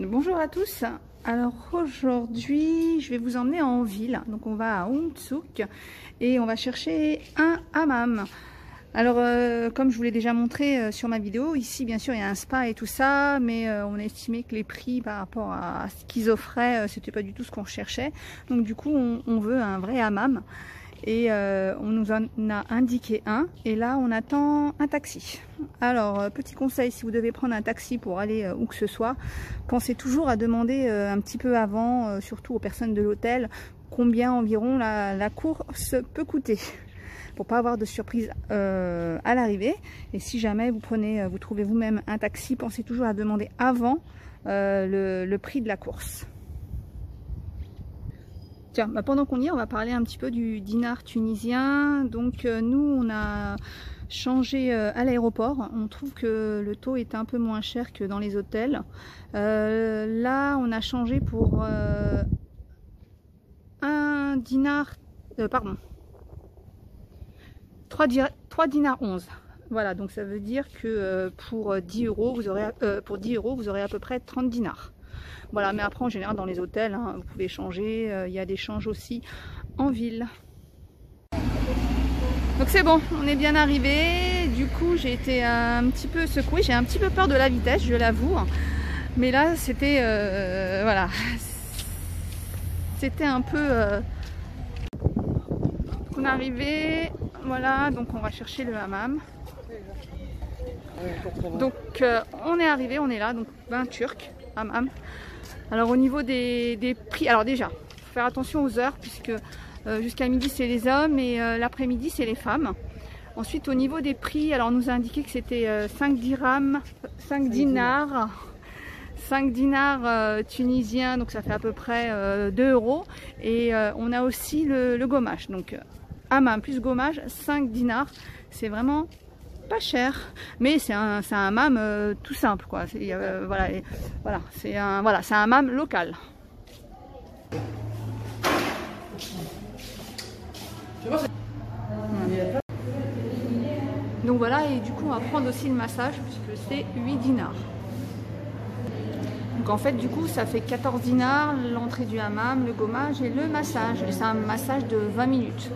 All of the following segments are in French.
Bonjour à tous. Alors aujourd'hui je vais vous emmener en ville, donc on va à Hongsouk et on va chercher un hammam. Alors comme je vous l'ai déjà montré sur ma vidéo, ici bien sûr il y a un spa et tout ça, mais on a estimé que les prix par rapport à ce qu'ils offraient, c'était pas du tout ce qu'on cherchait. Donc du coup on veut un vrai hammam et on nous en a indiqué un et là on attend un taxi. Alors petit conseil, si vous devez prendre un taxi pour aller où que ce soit, pensez toujours à demander un petit peu avant, surtout aux personnes de l'hôtel, combien environ la course peut coûter, pour pas avoir de surprise à l'arrivée. Et si jamais vous trouvez vous-même un taxi, pensez toujours à demander avant le prix de la course. Tiens, bah pendant qu'on y est, on va parler un petit peu du dinar tunisien. Donc nous, on a changé à l'aéroport. On trouve que le taux est un peu moins cher que dans les hôtels. Là, on a changé pour un dinar, pardon, 3 dinars 11. Voilà, donc ça veut dire que pour 10 euros, vous aurez à peu près 30 dinars. Voilà, mais après en général dans les hôtels, hein, vous pouvez changer, il y a des changes aussi en ville. Donc c'est bon, on est bien arrivé. Du coup j'ai été un petit peu secouée, j'ai un petit peu peur de la vitesse, je l'avoue. Mais là c'était, voilà, c'était un peu... On est arrivé, voilà, donc on va chercher le hammam. Donc on est arrivé, on est là, donc bain turc, hammam. Alors au niveau des prix, alors déjà, faut faire attention aux heures puisque jusqu'à midi c'est les hommes et l'après-midi c'est les femmes. Ensuite au niveau des prix, alors on nous a indiqué que c'était 5 dinars tunisiens, donc ça fait à peu près 2 euros. Et on a aussi le gommage, donc hammam plus gommage, 5 dinars, c'est vraiment pas cher, mais c'est un hammam tout simple quoi. Voilà, c'est un hammam local. Donc voilà, et du coup on va prendre aussi le massage puisque c'est 8 dinars. Donc en fait du coup ça fait 14 dinars l'entrée du hammam, le gommage et le massage. Et c'est un massage de 20 minutes.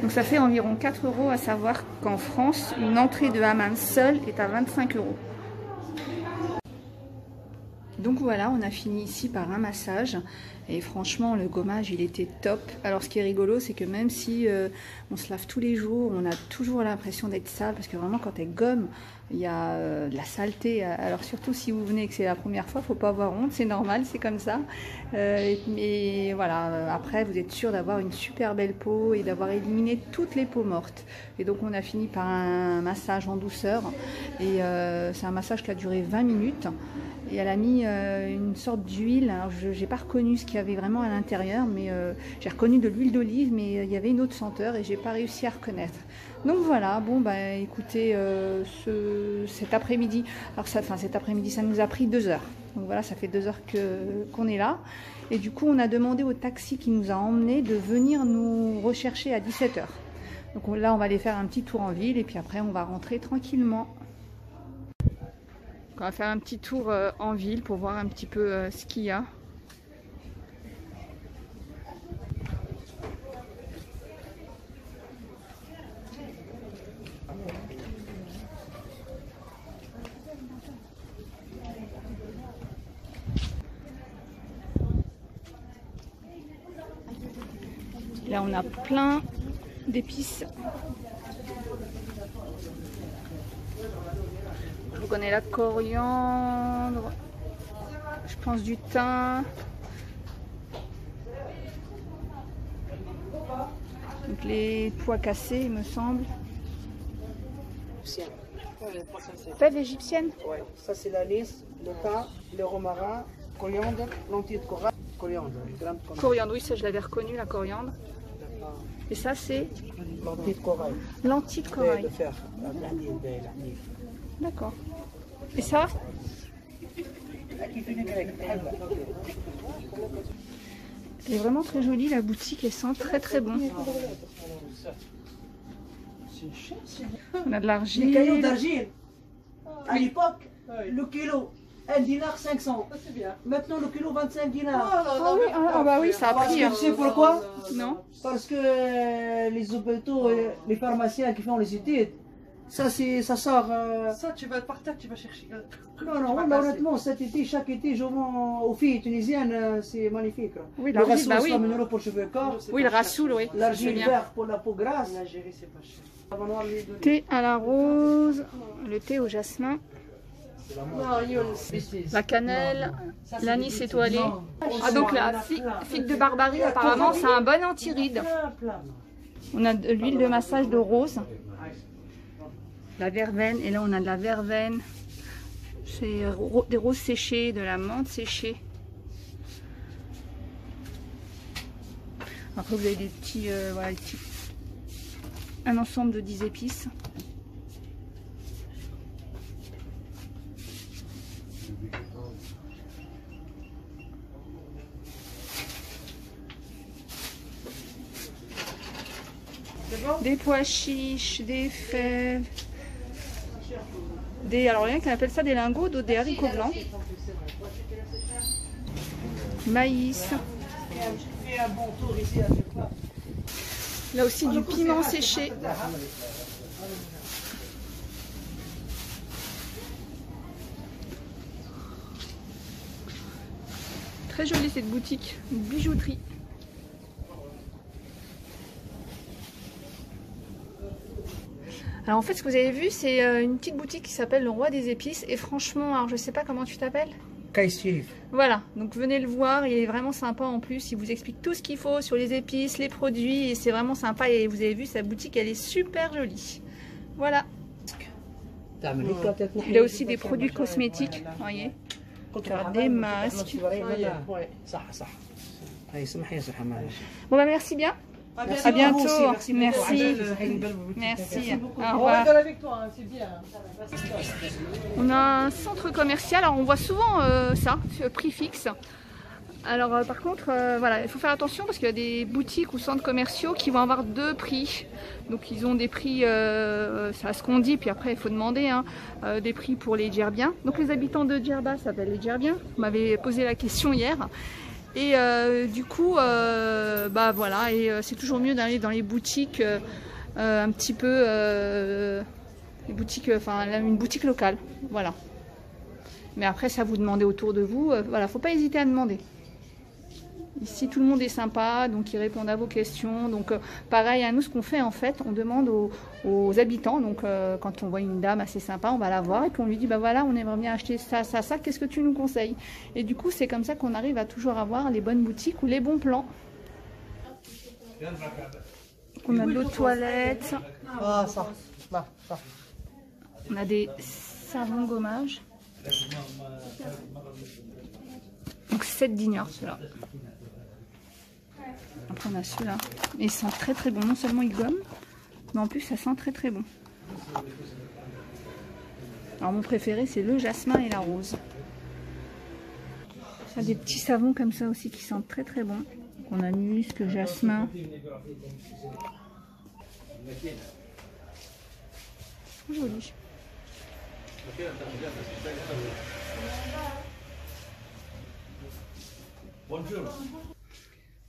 Donc ça fait environ 4 euros, à savoir qu'en France, une entrée de hammam seule est à 25 euros. Donc voilà, on a fini ici par un massage et franchement le gommage il était top. Alors ce qui est rigolo c'est que même si on se lave tous les jours, on a toujours l'impression d'être sale parce que vraiment quand elle gomme il y a de la saleté. Alors surtout si vous venez et que c'est la première fois, faut pas avoir honte, c'est normal, c'est comme ça. Mais voilà, après vous êtes sûr d'avoir une super belle peau et d'avoir éliminé toutes les peaux mortes. Et donc on a fini par un massage en douceur et c'est un massage qui a duré 20 minutes. Et elle a mis une sorte d'huile. Alors je n'ai pas reconnu ce qu'il y avait vraiment à l'intérieur, mais j'ai reconnu de l'huile d'olive, mais il y avait une autre senteur et j'ai pas réussi à reconnaître. Donc voilà, bon bah écoutez, cet après-midi, alors cet après-midi ça nous a pris 2 heures. Donc voilà, ça fait 2 heures qu'on est là. Et du coup on a demandé au taxi qui nous a emmenés de venir nous rechercher à 17 heures. Donc là on va aller faire un petit tour en ville et puis après on va rentrer tranquillement. On va faire un petit tour en ville pour voir un petit peu ce qu'il y a. Là on a plein d'épices. Je connais la coriandre, je pense du thym, donc les pois cassés il me semble. Fève égyptienne. Ouais, ça c'est l'anis, le thym, le romarin, coriandre, lentilles de corail, coriandre. Coriandre, oui ça je l'avais reconnu la coriandre. Et ça c'est lentilles de corail. Lentilles de corail. De fer, D'accord. Et ça? Elle est vraiment très jolie la boutique, elle sent très très bon. On a de l'argile. Les cailloux d'argile, à l'époque, le kilo 1 dinar 500. C'est bien. Maintenant le kilo 25 dinars. Ah oui, bah oui, ça a Parce pris. que tu sais pourquoi? Non. Parce que les hôpitaux, les pharmaciens qui font les études, ça sort. Ça, tu vas par terre, tu vas chercher. Non, honnêtement, cet été, chaque été, je vends aux filles tunisiennes, c'est magnifique. Oui, le l'argile, rassoul, bah oui. 100 000 € pour le cheveu corps. Oui, le rassoul, oui. c'est L'argile bien. vert pour la peau grasse. En Algérie, c'est pas cher. Thé à la rose, le thé au jasmin, Non, Younes. la cannelle, Ça, c'est l'anis des étoilé. Non. Ah donc la figue de Barbarie, apparemment, c'est un bon anti-rides. On a de l'huile de massage de rose, la verveine, et là on a de la verveine. C'est des roses séchées, de la menthe séchée. Après vous avez des petits, voilà, un ensemble de 10 épices. Des pois chiches, des fèves, alors il y en a qui appellent ça des lingots, d'autres des haricots blancs, maïs, Fais un bon tour ici à chaque fois. là aussi du piment séché, très jolie cette boutique, une bijouterie. Alors en fait ce que vous avez vu c'est une petite boutique qui s'appelle le Roi des épices et franchement alors je sais pas comment tu t'appelles. Kaïs. Voilà, donc venez le voir, il est vraiment sympa en plus, il vous explique tout ce qu'il faut sur les épices, les produits et c'est vraiment sympa et vous avez vu sa boutique elle est super jolie. Voilà. Il a aussi des produits cosmétiques, vous voyez, faire des masques. Bon bah merci bien. À bientôt. Merci. Merci. Au revoir. avec toi, c'est bien. On a un centre commercial, alors on voit souvent ça, prix fixe. Alors par contre, voilà, il faut faire attention parce qu'il y a des boutiques ou centres commerciaux qui vont avoir deux prix. Donc ils ont des prix, c'est à ce qu'on dit, puis après il faut demander, hein, des prix pour les Djerbiens. Donc les habitants de Djerba s'appellent les Djerbiens. Vous m'avez posé la question hier. Et du coup, bah voilà, et c'est toujours mieux d'aller dans les boutiques un petit peu, les boutiques, enfin une boutique locale, voilà. Mais après, ça vous demandez autour de vous, voilà, faut pas hésiter à demander. Ici, tout le monde est sympa, donc ils répondent à vos questions. Donc pareil, à nous, ce qu'on fait en fait, on demande aux habitants. Donc quand on voit une dame assez sympa, on va la voir et puis on lui dit, bah voilà, on aimerait bien acheter ça, ça, ça. Qu'est-ce que tu nous conseilles? Et du coup, c'est comme ça qu'on arrive à toujours avoir les bonnes boutiques ou les bons plans. On a de l'eau de toilette. Ah, ça. On a des savons gommage. Donc 7 dinars ceux-là. Après on a ceux-là. Et ils sentent très très bon. Non seulement ils gomment, mais en plus ça sent très très bon. Alors mon préféré c'est le jasmin et la rose. Il y a des petits savons comme ça aussi qui sentent très très bon. Donc on a musc, jasmin. Joli. Bonjour.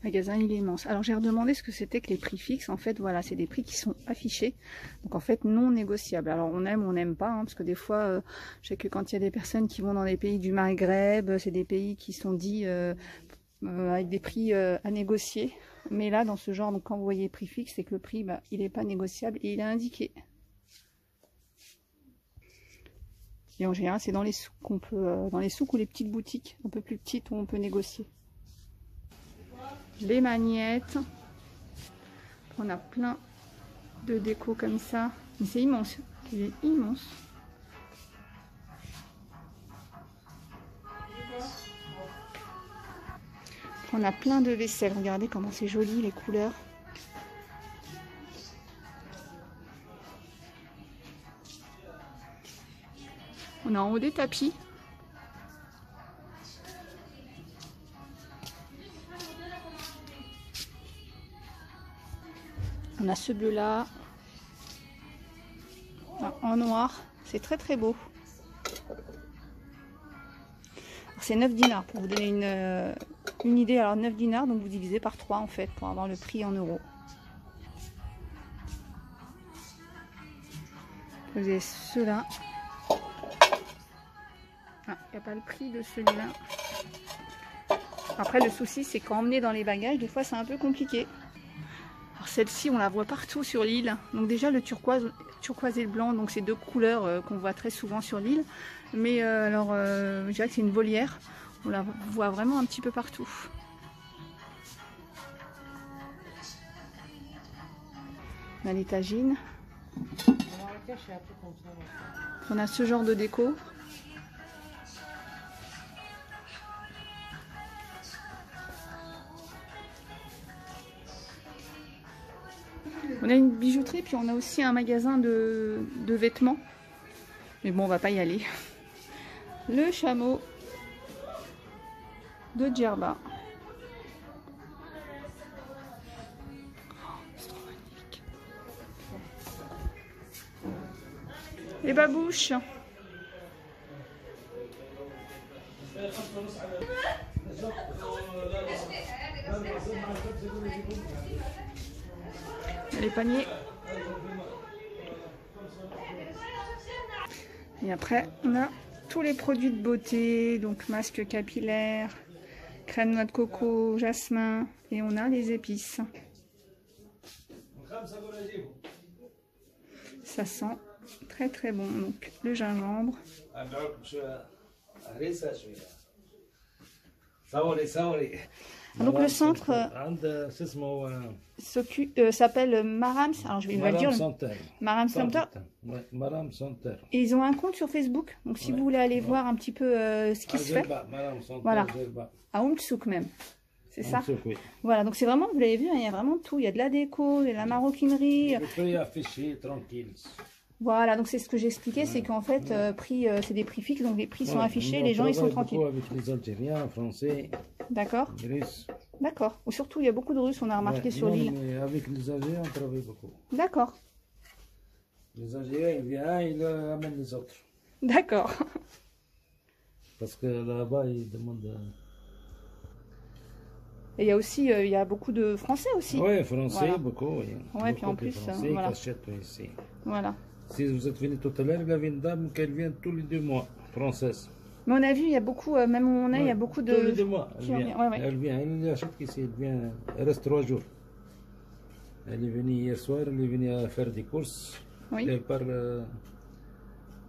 Le magasin il est immense. Alors j'ai redemandé ce que c'était que les prix fixes. En fait voilà, c'est des prix qui sont affichés. Donc en fait non négociables. Alors on aime ou on n'aime pas, hein, parce que des fois, je sais que quand il y a des personnes qui vont dans des pays du Maghreb, c'est des pays qui sont dits avec des prix à négocier. Mais là dans ce genre, donc quand vous voyez prix fixe, c'est que le prix bah, il n'est pas négociable et il est indiqué. Et en général c'est dans les souks qu'on peut, dans les souks ou les petites boutiques un peu plus petites où on peut négocier. Les magnettes, on a plein de déco comme ça, mais c'est immense, il est immense. On a plein de vaisselle, regardez comment c'est joli les couleurs. On a en haut des tapis. On a ce bleu là en noir, c'est très très beau. C'est 9 dinars pour vous donner une idée. Alors 9 dinars, donc vous divisez par 3 en fait pour avoir le prix en euros. Vous avez ceux-là. Ah, il n'y a pas le prix de celui-là. Après, le souci, c'est qu'emmener dans les bagages, des fois, c'est un peu compliqué. Alors, celle-ci, on la voit partout sur l'île. Donc, déjà, le turquoise et le blanc, donc c'est deux couleurs qu'on voit très souvent sur l'île. Mais je dirais que c'est une volière. On la voit vraiment un petit peu partout. On a les tagines. On a ce genre de déco. On a une bijouterie, puis on a aussi un magasin de vêtements. Mais bon, on va pas y aller. Le chameau de Djerba. C'est trop magnifique. Les babouches. Les paniers. Et après, on a tous les produits de beauté, donc masque capillaire, crème noix de coco, jasmin, et on a les épices. Ça sent très très bon. Donc le gingembre. Donc le centre s'appelle Marams. Alors je vais le dire. Marams Center. Et ils ont un compte sur Facebook. Donc si vous voulez aller voir un petit peu ce qui se fait. Voilà. À Oumtsouk même. C'est ça. Oui. Voilà. Donc c'est vraiment, vous l'avez vu, hein, il y a vraiment tout. Il y a de la déco, il y a de la maroquinerie. Le prix affiché, tranquille. Voilà, donc c'est ce que j'expliquais, c'est qu'en fait, c'est des prix fixes, donc les prix sont affichés, les gens ils sont tranquilles. Avec les Algériens, Français, D'accord. Russes. D'accord. Ou surtout, il y a beaucoup de Russes, on a remarqué sur l'île. Avec les Algériens, on travaille beaucoup. D'accord. Les Algériens, ils viennent, ils amènent les autres. D'accord. Parce que là-bas, ils demandent... Et il y a aussi, il y a beaucoup de Français aussi. Oui, Français, voilà. beaucoup, oui. Ouais, puis en plus, Français voilà. qui achètent ici. Voilà. Si vous êtes venu tout à l'heure, il y avait une dame qui vient tous les 2 mois, française. Mais on a vu, il y a beaucoup, même où on est, il y a beaucoup de... Tous les 2 mois, elle qui vient. ouais. Elle vient, elle achète ici, elle reste 3 jours. Elle est venue hier soir, elle est venue faire des courses. Oui. Et elle part le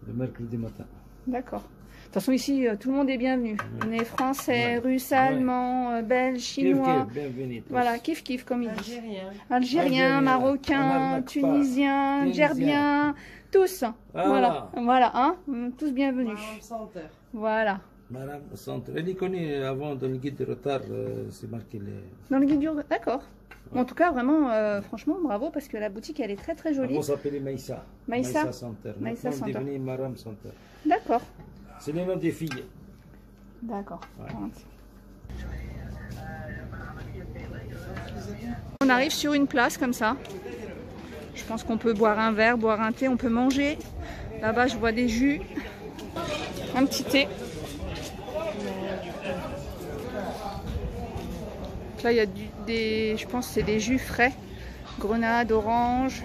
mercredi matin. D'accord. De toute façon, ici, tout le monde est bienvenu. On est français, russes, allemands, belges, chinois. Bienvenue. Voilà, kiff kiff comme il dit. Algérien. Algériens, Marocains, Tunisiens, Gerbiens, tous. Voilà, voilà, hein, tous bienvenus. Marams Center. Voilà. Madame Centre, elle est connue avant dans le guide de retard, c'est marqué les... Dans le guide du... D'accord. En tout cas, vraiment, franchement, bravo, parce que la boutique, elle est très très jolie. On s'appelle Maïssa. Maïssa Center. Maïssa Maintenant, on est Center. devenu Maram Center. D'accord. C'est le nom des filles. D'accord. Ouais. On arrive sur une place comme ça. Je pense qu'on peut boire un verre, boire un thé, on peut manger. Là-bas, je vois des jus. Un petit thé. Donc là, il y a je pense que c'est des jus frais. Grenade, orange.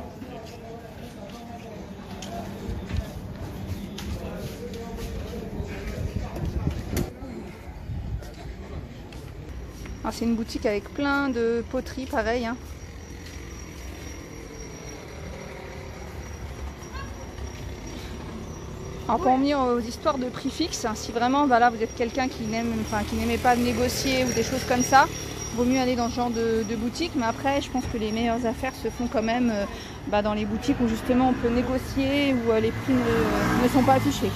C'est une boutique avec plein de poteries, pareil. Hein. Alors pour en venir aux histoires de prix fixe, hein, si vraiment voilà, vous êtes quelqu'un qui n'aimait pas négocier ou des choses comme ça, vaut mieux aller dans ce genre de boutique. Mais après, je pense que les meilleures affaires se font quand même dans les boutiques où justement on peut négocier, où les prix ne sont pas affichés.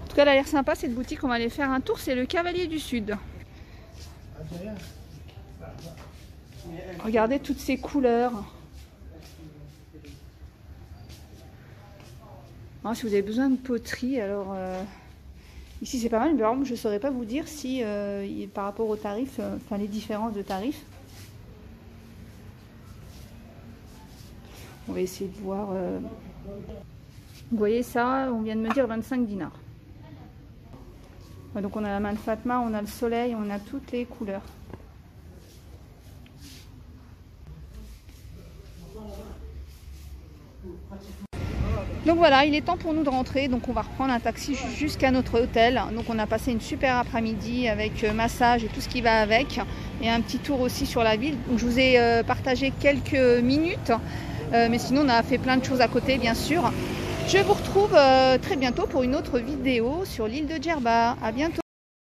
En tout cas, elle a l'air sympa cette boutique, on va aller faire un tour, c'est le Cavalier du Sud. Regardez toutes ces couleurs. Alors, si vous avez besoin de poterie, alors ici c'est pas mal, mais par contre, je ne saurais pas vous dire si par rapport aux tarifs, les différences de tarifs. On va essayer de voir. Vous voyez ça, on vient de me dire 25 dinars. Donc on a la main de Fatma, on a le soleil, on a toutes les couleurs. Donc voilà, il est temps pour nous de rentrer, donc on va reprendre un taxi jusqu'à notre hôtel. Donc on a passé une super après-midi avec massage et tout ce qui va avec, et un petit tour aussi sur la ville. Donc je vous ai partagé quelques minutes, mais sinon on a fait plein de choses à côté bien sûr. Je vous retrouve très bientôt pour une autre vidéo sur l'île de Djerba. À bientôt.